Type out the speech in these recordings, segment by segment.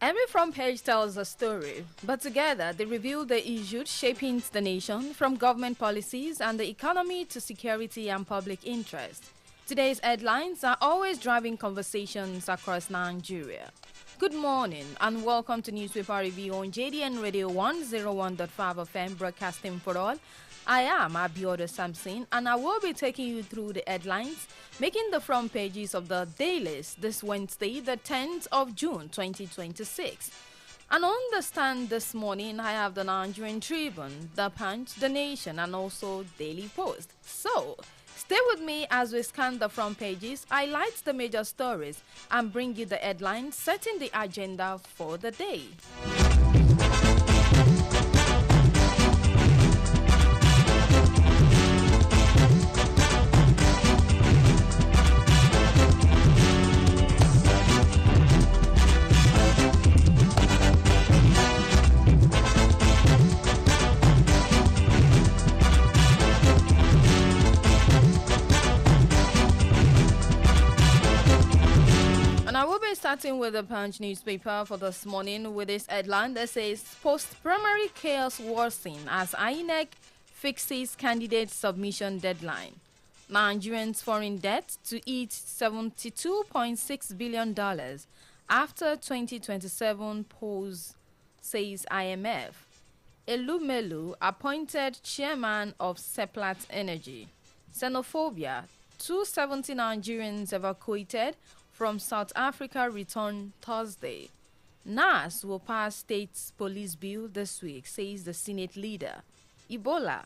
Every front page tells a story, but together they reveal the issues shaping the nation, from government policies and the economy to security and public interest. Today's headlines are always driving conversations across Nigeria. Good morning and welcome to Newspaper Review on JDN Radio 101.5 FM broadcasting for all. I am Abiodun Samson and I will be taking you through the headlines making the front pages of the dailies this Wednesday, the 10th of June 2026. And on the stand this morning, I have the Nigerian Tribune, The Punch, The Nation and also Daily Post. So, stay with me as we scan the front pages, highlight the major stories and bring you the headlines setting the agenda for the day. Starting with the Punch newspaper for this morning with this headline that says post-primary chaos worsen as INEC fixes candidate submission deadline. Nigerians' foreign debt to hit $72.6 billion after 2027 pose, says IMF. Elumelu appointed chairman of Seplat Energy. Xenophobia, 270 Nigerians evacuated from South Africa return Thursday. NAS will pass state's police bill this week, says the Senate leader. Ebola.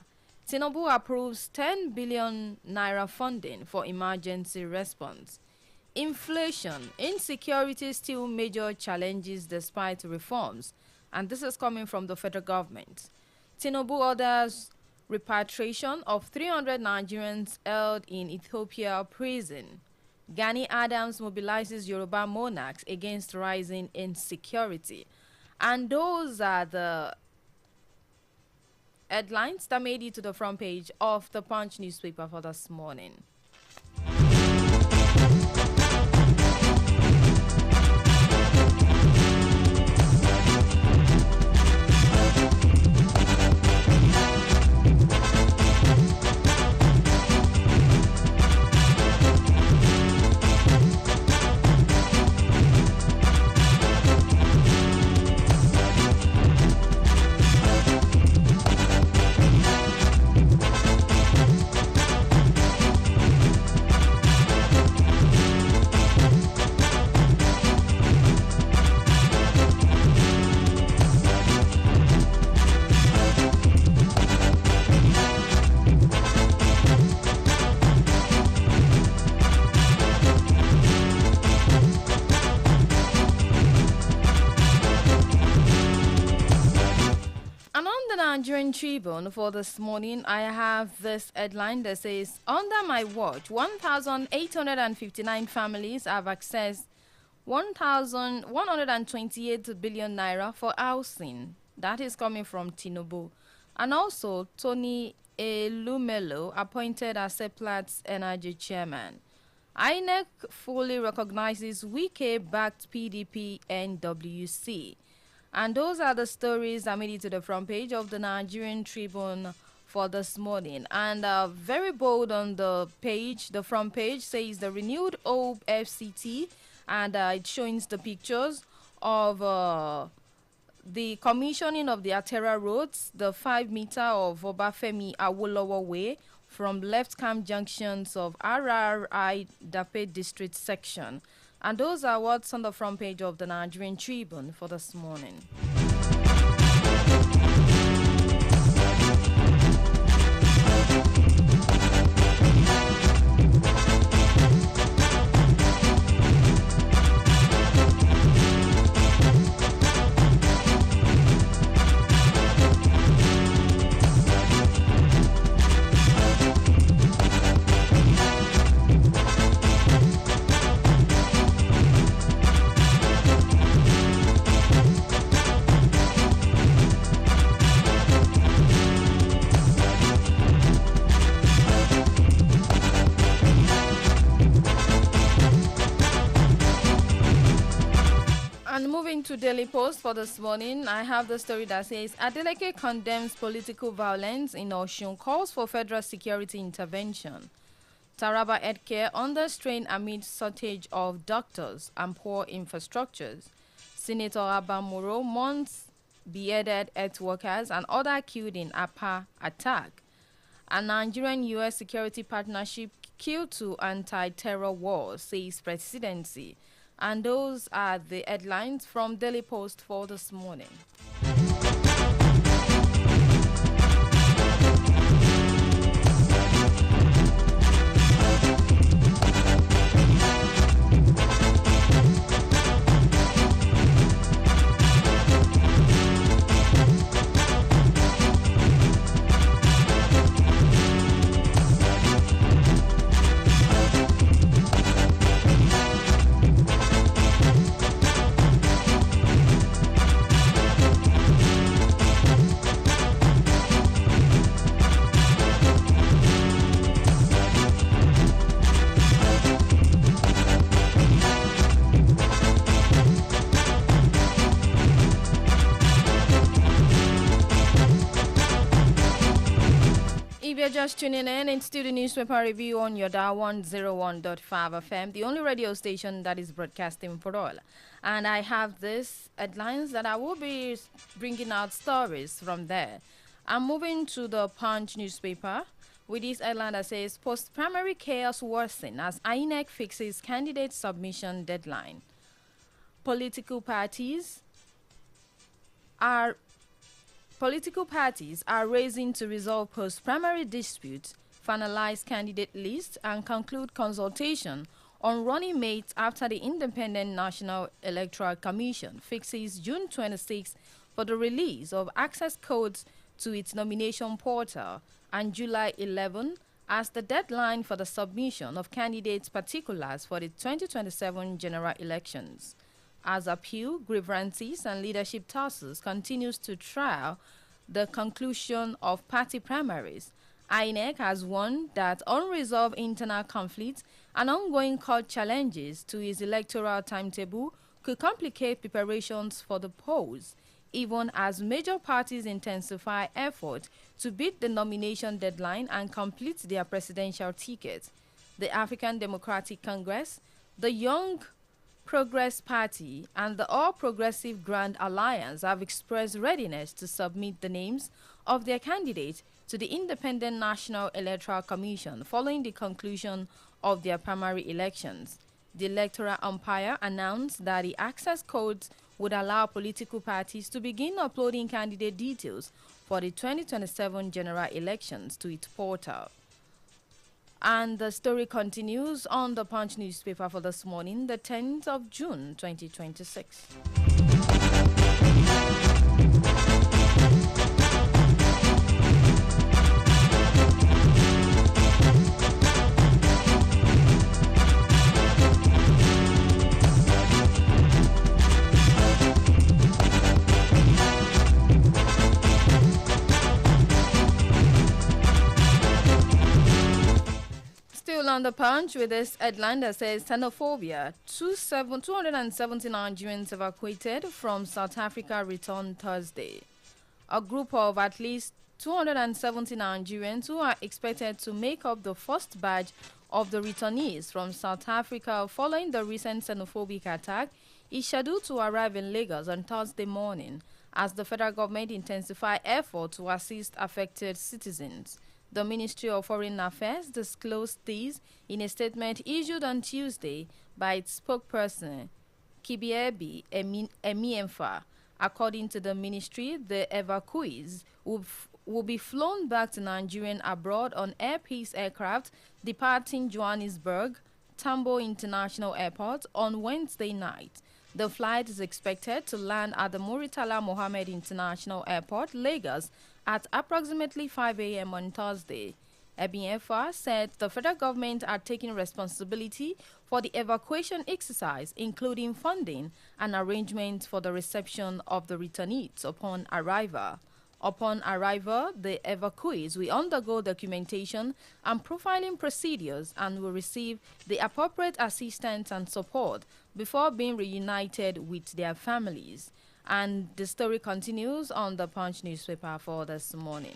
Tinubu approves 10 billion naira funding for emergency response. Inflation. Insecurity still major challenges despite reforms. And this is coming from the federal government. Tinubu orders repatriation of 300 Nigerians held in Ethiopia prison. Gani Adams mobilizes Yoruba monarchs against rising insecurity. And those are the headlines that made it to the front page of the Punch newspaper for this morning. Nigerian Tribune for this morning, I have this headline that says, under my watch, 1,859 families have accessed 1,128 billion naira for housing. That is coming from Tinubu. And also, Tony Elumelu appointed as Seplat's Energy Chairman. INEC fully recognizes Wike-backed PDP NWC. And those are the stories that made it to the front page of the Nigerian Tribune for this morning. And very bold on the page, the front page says the renewed Hope FCT, and it shows the pictures of the commissioning of the Atera roads, the 5-meter of Obafemi Awolowo Way from left camp junctions of RRI Dape District section. And those are what's on the front page of the Nigerian Tribune for this morning. And moving to Daily Post for this morning, I have the story that says Adeleke condemns political violence in Osun, calls for federal security intervention. Taraba healthcare under strain amid shortage of doctors and poor infrastructures. Senator Abamuro mourns beheaded health workers and other killed in APA attack. A Nigerian-U.S. security partnership key to anti-terror war, says presidency. And those are the headlines from Daily Post for this morning. If you're just tuning in, it's still the newspaper review on your dial 101.5 FM, the only radio station that is broadcasting for all. And I have these headlines that I will be bringing out stories from there. I'm moving to the Punch newspaper with this headline that says post-primary chaos worsen as INEC fixes candidate submission deadline. Political parties are racing to resolve post-primary disputes, finalize candidate lists, and conclude consultation on running mates after the Independent National Electoral Commission fixes June 26 for the release of access codes to its nomination portal and July 11 as the deadline for the submission of candidates' particulars for the 2027 general elections. As appeal, grievances, and leadership tussles continues to trial the conclusion of party primaries, INEC has warned that unresolved internal conflicts and ongoing court challenges to its electoral timetable could complicate preparations for the polls, even as major parties intensify efforts to beat the nomination deadline and complete their presidential tickets. The African Democratic Congress, the Young Progress Party, and the All Progressive Grand Alliance have expressed readiness to submit the names of their candidates to the Independent National Electoral Commission following the conclusion of their primary elections. The electoral umpire announced that the access codes would allow political parties to begin uploading candidate details for the 2027 general elections to its portal. And the story continues on the Punch newspaper for this morning, the 10th of June, 2026. On the Punch with this headline that says xenophobia, 270 Nigerians evacuated from South Africa return Thursday. A group of at least 270 Nigerians who are expected to make up the first batch of the returnees from South Africa following the recent xenophobic attack is scheduled to arrive in Lagos on Thursday morning as the federal government intensifies efforts to assist affected citizens. The Ministry of Foreign Affairs disclosed this in a statement issued on Tuesday by its spokesperson, Kibiebi Emiemfa. According to the ministry, the evacuees will be flown back to Nigerian abroad on Air Peace aircraft departing Johannesburg, Tambo International Airport on Wednesday night. The flight is expected to land at the Muritala Mohammed International Airport, Lagos, at approximately 5 a.m. on Thursday. Emiemfa said the federal government are taking responsibility for the evacuation exercise, including funding and arrangements for the reception of the returnees upon arrival. Upon arrival, the evacuees will undergo documentation and profiling procedures and will receive the appropriate assistance and support before being reunited with their families. And the story continues on the Punch newspaper for this morning.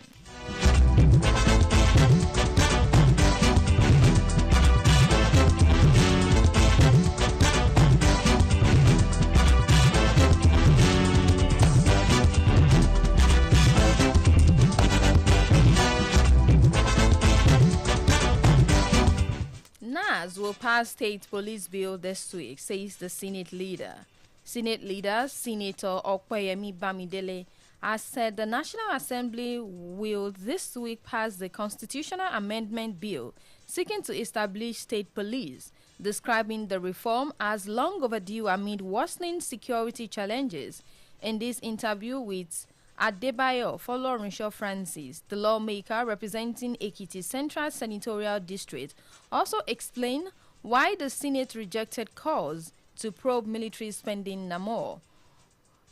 NAS will pass state police bill this week, says the Senate leader. Senate leader, Senator Okweyemi Bamidele, has said the National Assembly will this week pass the constitutional amendment bill seeking to establish state police, describing the reform as long overdue amid worsening security challenges. In this interview with Adebayo Folorunsho Francis, the lawmaker representing Ekiti Central Senatorial District, also explained why the Senate rejected calls to probe military spending more.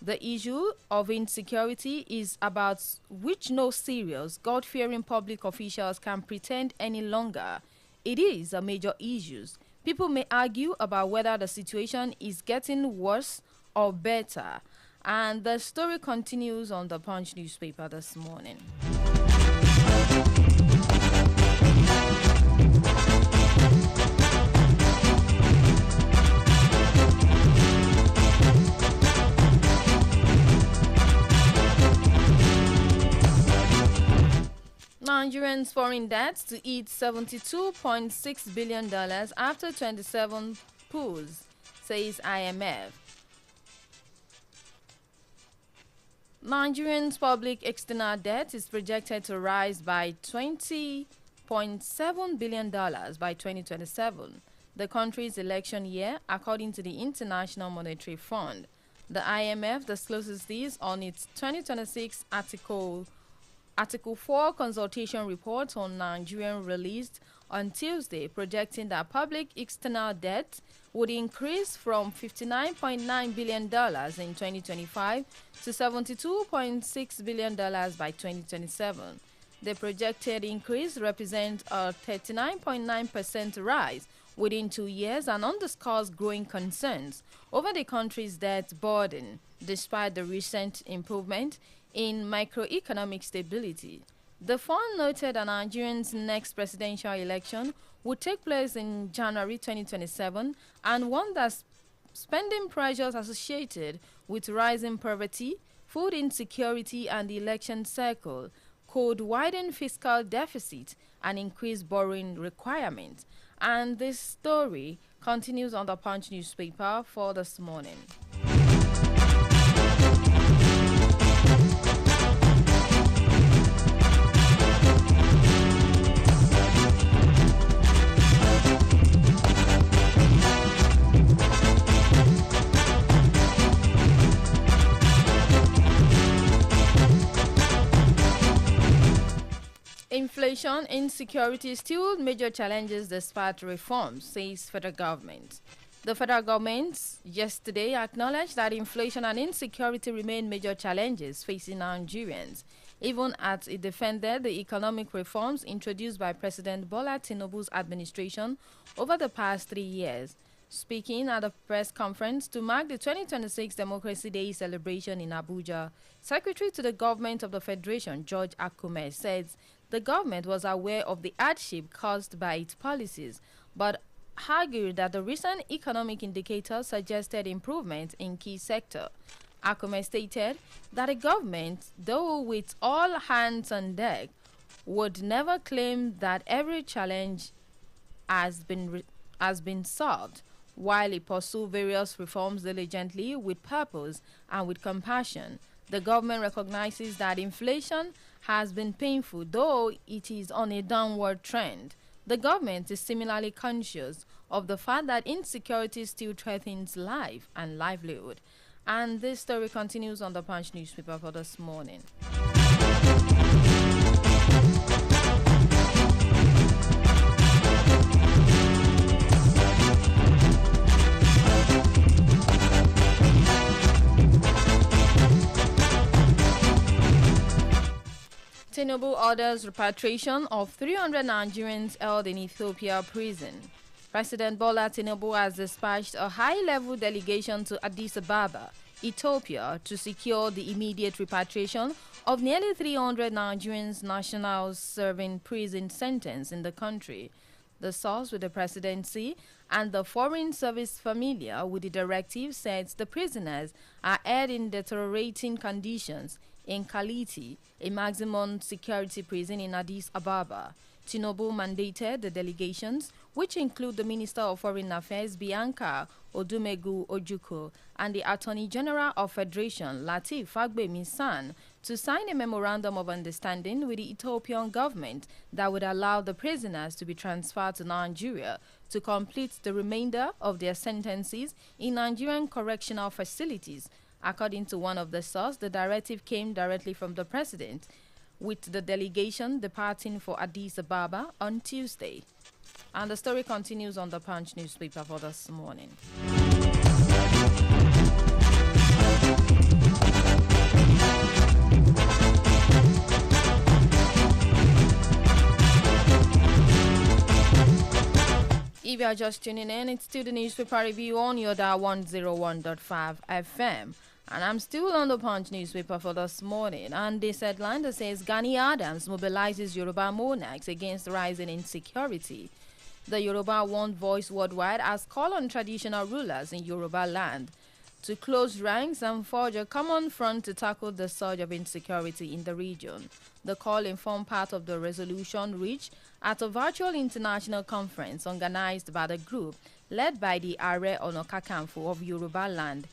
The issue of insecurity is about which no serious, God-fearing public officials can pretend any longer. It is a major issue. People may argue about whether the situation is getting worse or better. And the story continues on the Punch newspaper this morning. Nigerians' foreign debt to hit $72.6 billion after 27 pulls, says IMF. Nigerians' public external debt is projected to rise by $20.7 billion by 2027, the country's election year, according to the International Monetary Fund. The IMF discloses this on its 2026 Article 4 consultation report on Nigeria released on Tuesday, projecting that public external debt would increase from $59.9 billion in 2025 to $72.6 billion by 2027. The projected increase represents a 39.9% rise within 2 years and underscores growing concerns over the country's debt burden, despite the recent improvement in macroeconomic stability. The fund noted that Nigeria's next presidential election would take place in January 2027 and warned that spending pressures associated with rising poverty, food insecurity, and the election cycle could widen fiscal deficit and increase borrowing requirements. And this story continues on the Punch newspaper for this morning. Inflation, insecurity still major challenges despite reforms, says federal government. The federal government yesterday acknowledged that inflation and insecurity remain major challenges facing Nigerians, even as it defended the economic reforms introduced by President Bola Tinubu's administration over the past 3 years. Speaking at a press conference to mark the 2026 Democracy Day celebration in Abuja, Secretary to the Government of the Federation, George Akume, said the government was aware of the hardship caused by its policies, but argued that the recent economic indicators suggested improvement in key sectors. Akume stated that the government, though with all hands on deck, would never claim that every challenge has been solved, while it pursued various reforms diligently with purpose and with compassion. The government recognizes that inflation has been painful, though it is on a downward trend. The government is similarly conscious of the fact that insecurity still threatens life and livelihood. And this story continues on the Punch newspaper for this morning. Tinubu orders repatriation of 300 Nigerians held in Ethiopia prison. President Bola Tinubu has dispatched a high-level delegation to Addis Ababa, Ethiopia, to secure the immediate repatriation of nearly 300 Nigerian nationals serving prison sentence in the country. The source with the presidency and the Foreign Service familiar with the directive says the prisoners are held in deteriorating conditions in Kaliti, a maximum security prison in Addis Ababa. Tinubu mandated the delegations, which include the Minister of Foreign Affairs Bianca Odumegu Ojukwu and the Attorney General of Federation Lateef Fagbemi-San, to sign a memorandum of understanding with the Ethiopian government that would allow the prisoners to be transferred to Nigeria to complete the remainder of their sentences in Nigerian correctional facilities. According to one of the sources, the directive came directly from the president, with the delegation departing for Addis Ababa on Tuesday. And the story continues on the Punch newspaper for this morning. If you are just tuning in, it's still the newspaper review on your dial 101.5 FM. And I'm still on the Punch newspaper for this morning. And this headline that says Gani Adams mobilizes Yoruba monarchs against rising insecurity. The Yoruba One Voice Worldwide has called on traditional rulers in Yoruba land to close ranks and forge a common front to tackle the surge of insecurity in the region. The call informed part of the resolution reached at a virtual international conference organized by the group led by the Are Ona Kakanfo of Yoruba land,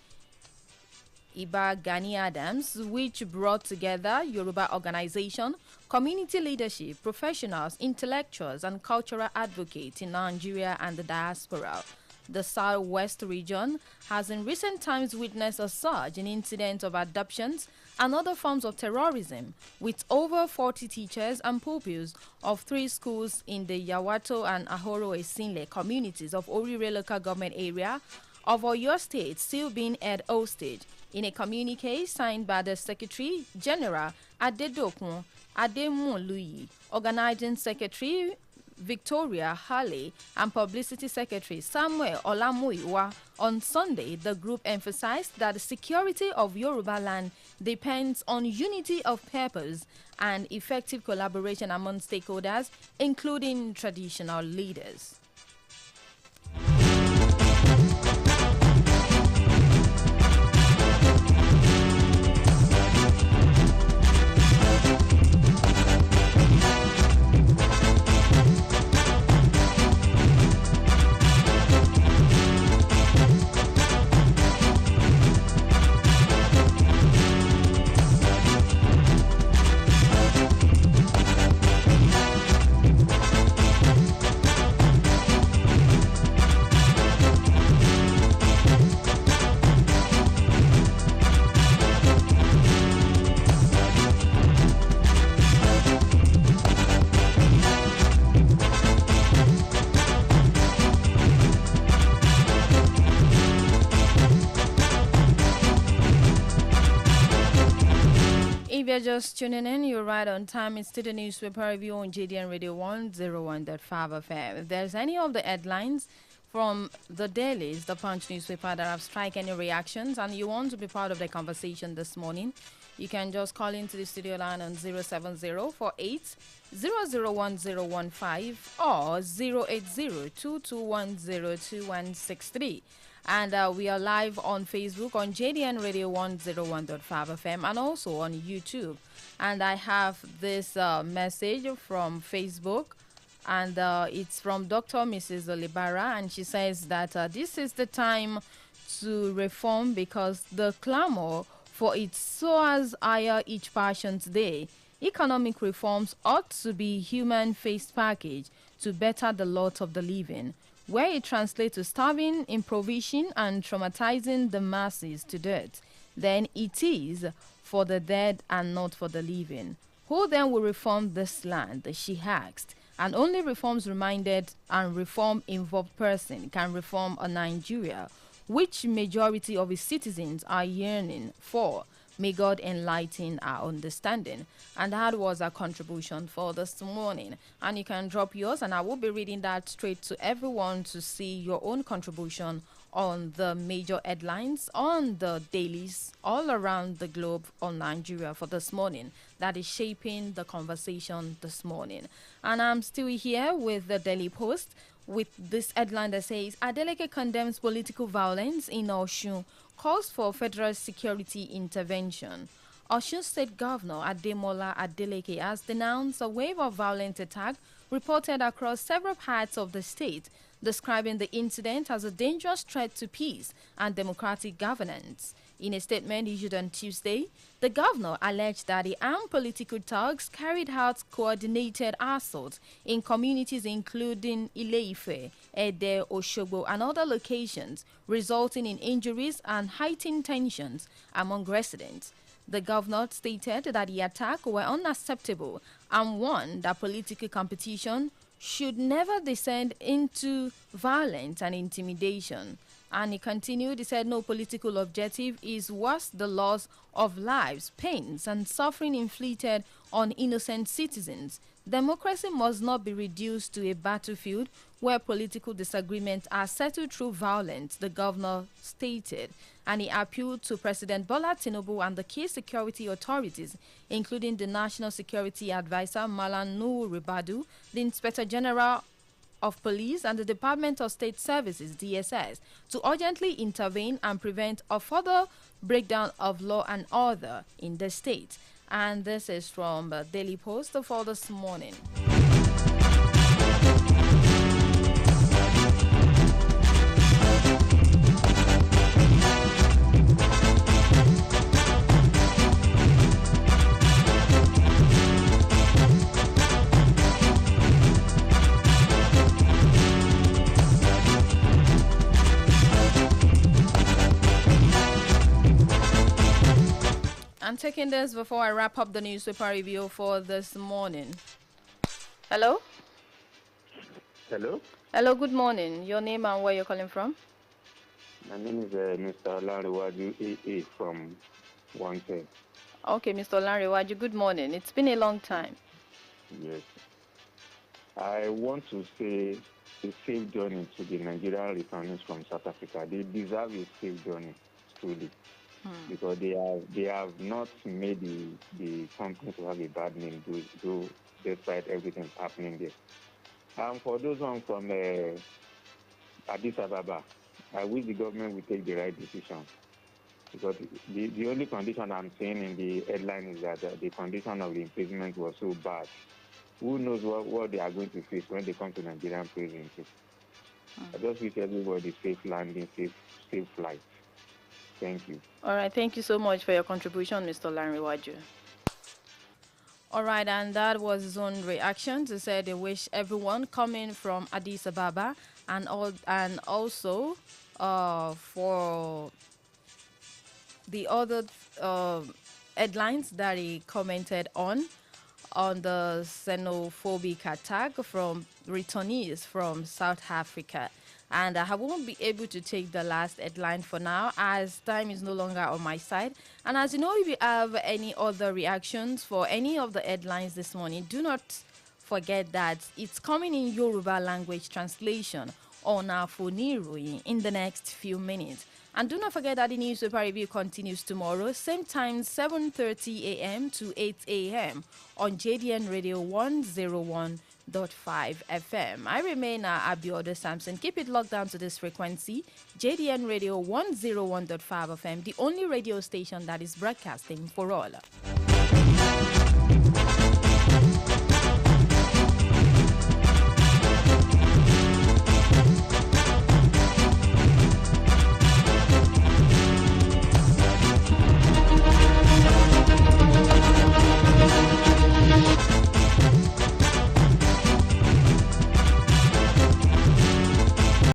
Iba Gani Adams, which brought together Yoruba organization, community leadership, professionals, intellectuals, and cultural advocates in Nigeria and the diaspora. The Southwest region has in recent times witnessed a surge in incidents of abductions and other forms of terrorism, with over 40 teachers and pupils of 3 schools in the Yawato and Ahoro Esinle communities of Orire local government area of Oyo State still being held hostage. In a communique signed by the Secretary General Adedokun Ademunluyi, Organizing Secretary Victoria Hale, and Publicity Secretary Samuel Olamuyiwa, on Sunday, the group emphasized that the security of Yoruba land depends on unity of purpose and effective collaboration among stakeholders, including traditional leaders. If you're just tuning in, you're right on time. It's still the newspaper review on JDN Radio 101.5 FM. If there's any of the headlines from the dailies, the Punch newspaper, that have struck any reactions and you want to be part of the conversation this morning, you can just call into the studio line on 07048 001015 or 08022102163. And we are live on Facebook on JDN Radio 101.5 FM and also on YouTube. And I have this message from Facebook, and it's from Dr. Mrs. Olibara, and she says that this is the time to reform because the clamor for it soars higher each Passions Day. Economic reforms ought to be human-faced package to better the lot of the living, where it translates to starving, impoverishing, and traumatizing the masses to death. Then it is for the dead and not for the living. Who then will reform this land? She asked. And only reforms reminded and reform-involved person can reform a Nigeria, which majority of its citizens are yearning for. May God enlighten our understanding. And that was our contribution for this morning. And you can drop yours, and I will be reading that straight to everyone to see your own contribution on the major headlines on the dailies all around the globe on Nigeria for this morning that is shaping the conversation this morning. And I'm still here with the Daily Post with this headline that says Adeleke condemns political violence in Osun, calls for federal security intervention. Osun State Governor Ademola Adeleke has denounced a wave of violent attack reported across several parts of the state, describing the incident as a dangerous threat to peace and democratic governance. In a statement issued on Tuesday, the governor alleged that the armed political thugs carried out coordinated assaults in communities including Ile-Ife, Ede, Oshogbo, and other locations, resulting in injuries and heightened tensions among residents. The governor stated that the attack were unacceptable and warned that political competition should never descend into violence and intimidation. And he continued, he said no political objective is worth the loss of lives, pains, and suffering inflicted on innocent citizens. Democracy must not be reduced to a battlefield where political disagreements are settled through violence, the governor stated. And he appealed to President Bola Tinubu and the key security authorities, including the National Security Advisor Malam Nuhu Ribadu, the Inspector General of Police, and the Department of State Services, DSS, to urgently intervene and prevent a further breakdown of law and order in the state. And this is from Daily Post for this morning. I'm taking this before I wrap up the newspaper review for this morning. Hello? Hello? Hello, good morning. Your name and where you're calling from? My name is Mr. Olanrewaju AA from 110. Okay, Mr. Olanrewaju, good morning. It's been a long time. Yes. I want to say a safe journey to the Nigerian returnees from South Africa. They deserve a safe journey, truly. Because they have not made the company to have a bad name, despite everything happening there. And for those ones from Addis Ababa, I wish the government would take the right decision. Because the only condition I'm seeing in the headline is that the condition of the imprisonment was so bad. Who knows what they are going to face when they come to Nigerian prison? I just wish everybody safe landing, safe flight. Thank you. All right. Thank you so much for your contribution, Mr. Olanrewaju. All right. And that was his own reaction. He said they wish everyone coming from Addis Ababa and also for the other headlines that he commented on the xenophobic attack from returnees from South Africa. And I won't be able to take the last headline for now as time is no longer on my side. And as you know, if you have any other reactions for any of the headlines this morning, do not forget that it's coming in Yoruba language translation on Af'Oni Iroyin in the next few minutes. And do not forget that the newspaper review continues tomorrow, same time, 7:30 a.m. to 8 a.m. on JDN Radio 101.5 FM. I remain Abiodun Samson. Keep it locked down to this frequency, JDN Radio 101.5 FM, the only radio station that is broadcasting for all.